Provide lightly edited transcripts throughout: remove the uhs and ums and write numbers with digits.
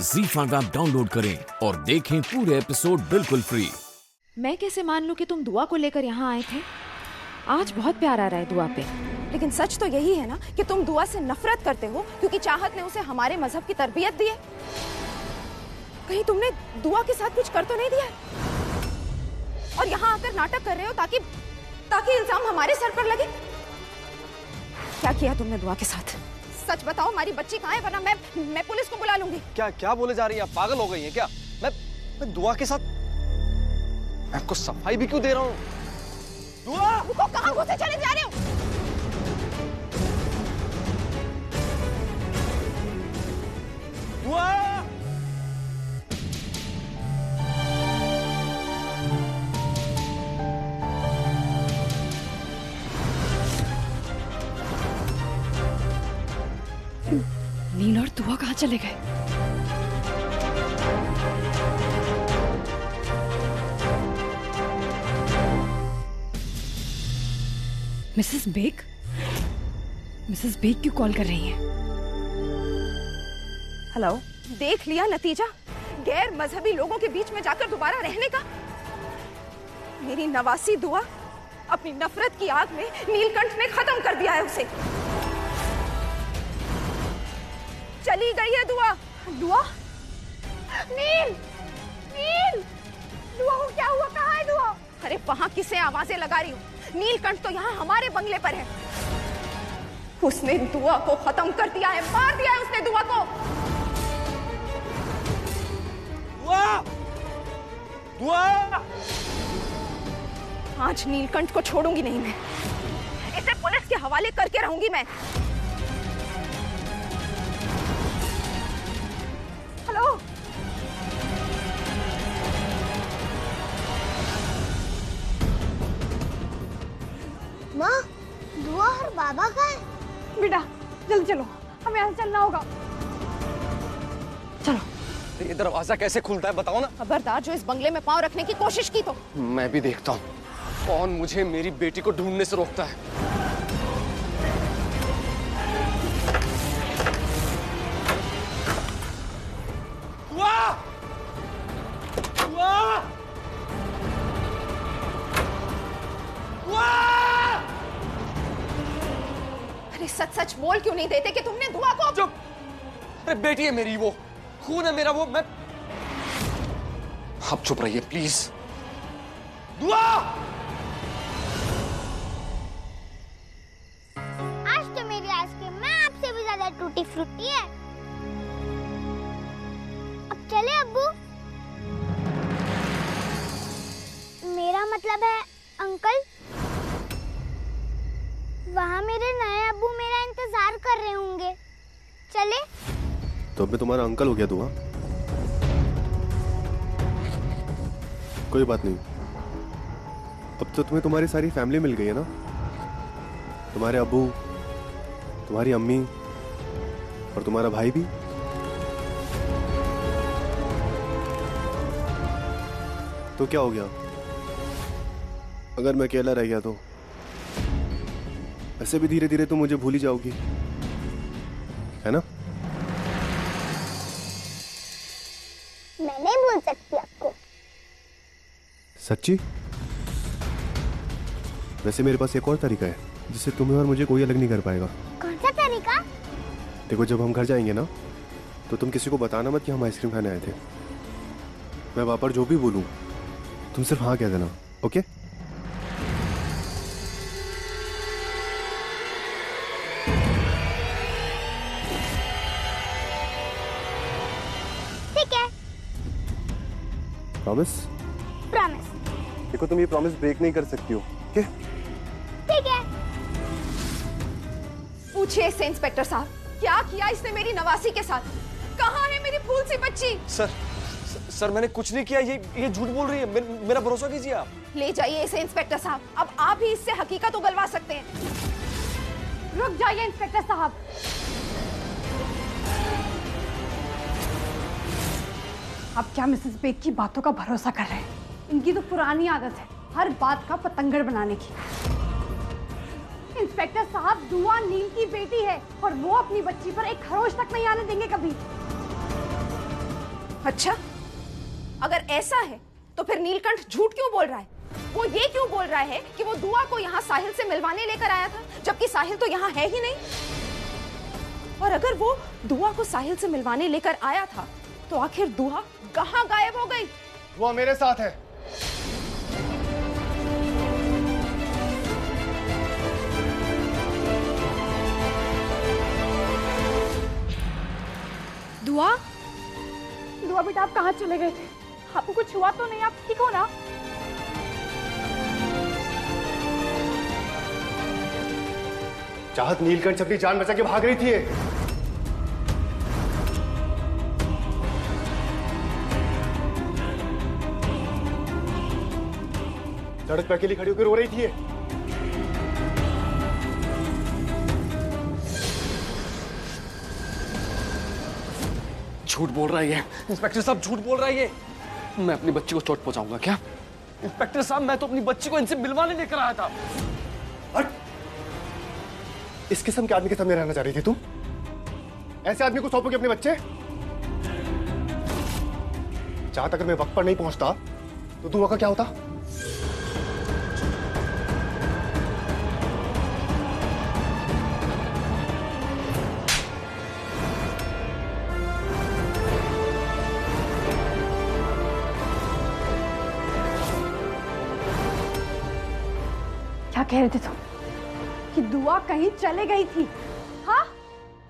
ZEE5 app download करें और देखें पूरे एपिसोड बिल्कुल फ्री। मैं कैसे मान लूं कि तुम दुआ को लेकर यहाँ आए थे? आज बहुत प्यार आ रहा है दुआ पे। लेकिन सच तो यही है ना कि तुम दुआ से नफरत करते हो क्योंकि चाहत ने उसे हमारे मजहब की तरबियत दी है। कहीं तुमने दुआ के साथ कुछ कर तो नहीं दिया है? और यहाँ आकर नाटक कर रहे हो ताकि इल्जाम हमारे सर पर लगे। क्या किया तुमने दुआ के साथ? सच बताओ, हमारी बच्ची कहाँ है, वरना मैं पुलिस को बुला लूंगी। क्या बोले जा रही है आप? पागल हो गई हैं क्या? मैं दुआ के साथ आपको सफाई भी क्यों दे रहा हूँ? दुआ! रुको, कहाँ घुसे चले जा रहे हो? दुआ! नील और दुआ कहाँ चले गए? मिसेस बेग? मिसेस बेग क्यों कॉल कर रही हैं? हेलो, देख लिया नतीजा? गैर मजहबी लोगों के बीच में जाकर दोबारा रहने का। मेरी नवासी दुआ अपनी नफरत की आग में नीलकंठ ने खत्म कर दिया है उसे। चली गई है दुआ। दुआ? नील! नील! दुआ को क्या हुआ? कहाँ है दुआ? अरे वहां किसे आवाजें लगा रही हूँ? नीलकंठ तो यहाँ हमारे बंगले पर है। उसने दुआ को खत्म कर दिया है, मार दिया है उसने दुआ को। दुआ! दुआ! आज नीलकंठ को छोड़ूंगी नहीं मैं। इसे पुलिस के हवाले करके रहूंगी मैं। हेलो? माँ, दुआ और बाबा कहाँ है? बेटा जल्दी चलो, हमें यहाँ से चलना होगा। चलो। ये दरवाजा कैसे खुलता है बताओ ना। खबरदार जो इस बंगले में पांव रखने की कोशिश की तो। मैं भी देखता हूँ कौन मुझे मेरी बेटी को ढूंढने से रोकता है। दुआ! दुआ! दुआ! अरे सच सच बोल क्यों नहीं देते कि तुमने दुआ को? चुप! अरे बेटी है मेरी, वो खून है मेरा, वो मैं। आप चुप रहिए प्लीज। दुआ! आज तो मेरी आइसक्रीम मैं आपसे भी ज्यादा टूटी फ्रूटी है। अब चले अब्बू? मेरा मतलब है अंकल। वहाँ मेरे नए अब्बू मेरा इंतजार कर रहे होंगे। चले? तो अब मैं तुम्हारा अंकल हो गया दुआ? कोई बात नहीं, अब तो तुम्हें तुम्हारी सारी फैमिली मिल गई है ना। तुम्हारे अब्बू, तुम्हारी अम्मी और तुम्हारा भाई भी। तो क्या हो गया अगर मैं अकेला रह गया तो? ऐसे भी धीरे धीरे तुम मुझे भूल ही जाओगी, है ना? मैं नहीं भूल सकती आपको। सच्ची? वैसे मेरे पास एक और तरीका है जिससे तुम्हें और मुझे कोई अलग नहीं कर पाएगा। कौन सा तरीका? देखो, जब हम घर जाएंगे ना तो तुम किसी को बताना मत कि हम आइसक्रीम खाने आए थे। मैं वहां पर जो भी बोलूं तुम सिर्फ हाँ कह देना, ओके? ठीक है। प्रॉमिस? प्रॉमिस। देखो, तुम ये प्रॉमिस ब्रेक नहीं कर सकती हो, ओके? ठीक है। पूछिए इससे इंस्पेक्टर साहब, क्या किया इसने मेरी नवासी के साथ? कहाँ है मेरी फूल सी बच्ची? सर मैंने कुछ नहीं किया। ये झूठ बोल रही है। मेरा भरोसा कीजिए आप। ले जाइए इसे इंस्पेक्टर साहब। अब आप ही इससे हकीकत उगलवा सकते हैं। रुक जाइए इंस्पेक्टर साहब। अब क्या मिसेस बेग की बातों का भरोसा कर रहे हैं? इनकी तो पुरानी आदत है हर बात का पतंगड़ बनाने की। इंस्पेक्टर साहब, दुआ नील की बेटी है और वो अपनी बच्ची पर एक खरोच तक नहीं आने देंगे कभी। अच्छा, अगर ऐसा है तो फिर नीलकंठ झूठ क्यों बोल रहा है? वो ये क्यों बोल रहा है कि वो दुआ को यहाँ साहिल से मिलवाने लेकर आया था, जबकि साहिल तो यहाँ है ही नहीं? और अगर वो दुआ को साहिल से मिलवाने लेकर आया था, तो आखिर दुआ कहाँ गायब हो गई? वो मेरे साथ है। दुआ, दुआ बेटा आप कहाँ चले गए थे? आपको कुछ हुआ तो नहीं? आप ठीक हो ना? चाहत नीलकंठ से अपनी जान बचा के भाग रही थी। सड़क पे अकेली खड़ी होकर रो रही थी। झूठ बोल रहा है ये। इंस्पेक्टर साहब झूठ बोल रहा है ये। मैं अपनी बच्ची को चोट पहुंचाऊंगा क्या? इंस्पेक्टर साहब मैं तो अपनी बच्ची को इनसे मिलवाने लेकर आया था। हट! इस किस्म के आदमी के सामने रहना चाह रही थी तुम? ऐसे आदमी को सौंपोगे अपने बच्चे? चाहत अगर मैं वक्त पर नहीं पहुंचता तो दुआ का क्या होता? क्या कह रहे थे तुम? कि दुआ कहीं चले गई थी? हाँ,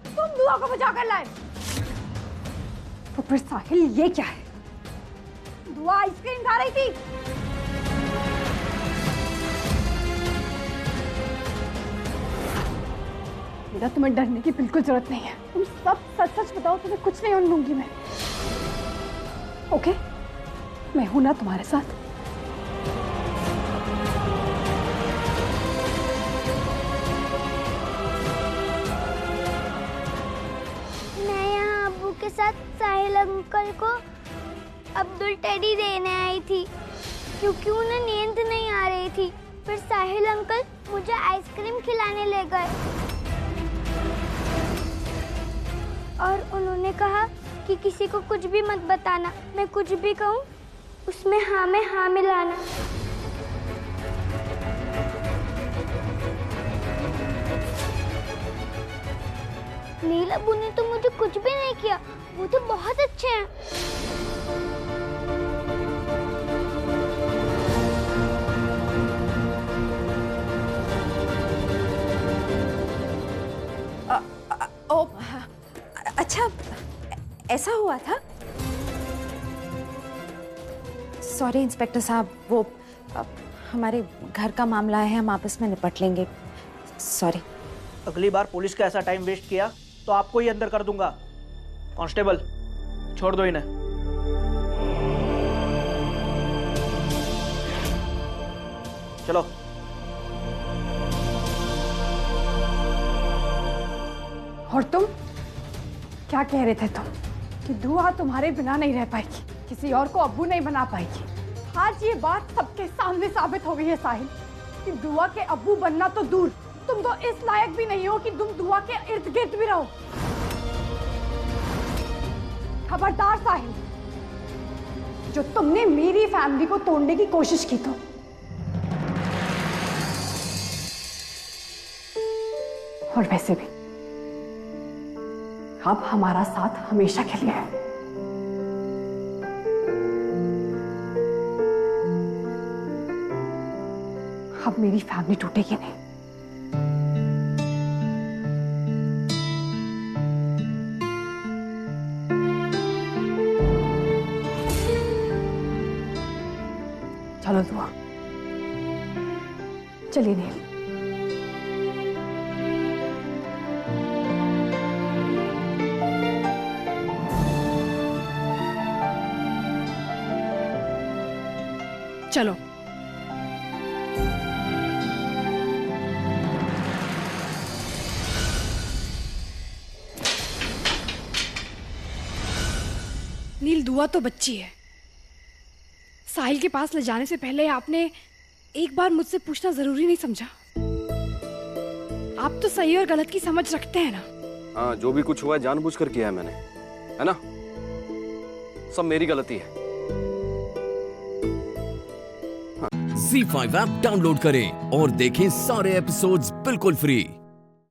तुम दुआ को बचा कर लाए। तो फिर साहिल ये क्या है? दुआ आइसक्रीम खा रही थी। मेरा तुम्हें डरने की बिल्कुल जरूरत नहीं है। तुम सब सच सच बताओ, तुम्हें कुछ नहीं होने दूंगी मैं। ओके, मैं हूं ना तुम्हारे साथ। के साथ साहिल अंकल को अब्दुल टेडी देने आई थी, क्योंकि उन्हें नींद नहीं आ रही थी। फिर साहिल अंकल मुझे आइसक्रीम खिलाने ले गए और उन्होंने कहा कि किसी को कुछ भी मत बताना, मैं कुछ भी कहूँ उसमें हाँ में हाँ मिलाना। नीला अब्बू ने तो मुझे कुछ भी नहीं किया, वो तो बहुत अच्छे हैं। अच्छा, ऐसा हुआ था? सॉरी इंस्पेक्टर साहब, वो हमारे घर का मामला है, हम आपस में निपट लेंगे। सॉरी। अगली बार पुलिस का ऐसा टाइम वेस्ट किया तो आपको ही अंदर कर दूंगा। कांस्टेबल, छोड़ दो इन्हें। चलो। और तुम क्या कह रहे थे तुम? कि दुआ तुम्हारे बिना नहीं रह पाएगी, किसी और को अब्बू नहीं बना पाएगी। आज ये बात सबके सामने साबित हो गई है साहिल, कि दुआ के अब्बू बनना तो दूर, तुम तो इस लायक भी नहीं हो कि तुम दुआ के इर्द गिर्द भी रहो। खबरदार साहिल, जो तुमने मेरी फैमिली को तोड़ने की कोशिश की तो। और वैसे भी अब हमारा साथ हमेशा के लिए है। अब मेरी फैमिली टूटेगी नहीं। चलो दुआ, चलिए नील। चलो। नील, दुआ तो बच्ची है। साहिल के पास ले जाने से पहले आपने एक बार मुझसे पूछना जरूरी नहीं समझा? आप तो सही और गलत की समझ रखते हैं ना? हाँ, जो भी कुछ हुआ है जानबूझकर किया है मैंने, है ना? सब मेरी गलती है। Z5 ऐप डाउनलोड करें और देखें सारे एपिसोड्स बिल्कुल फ्री।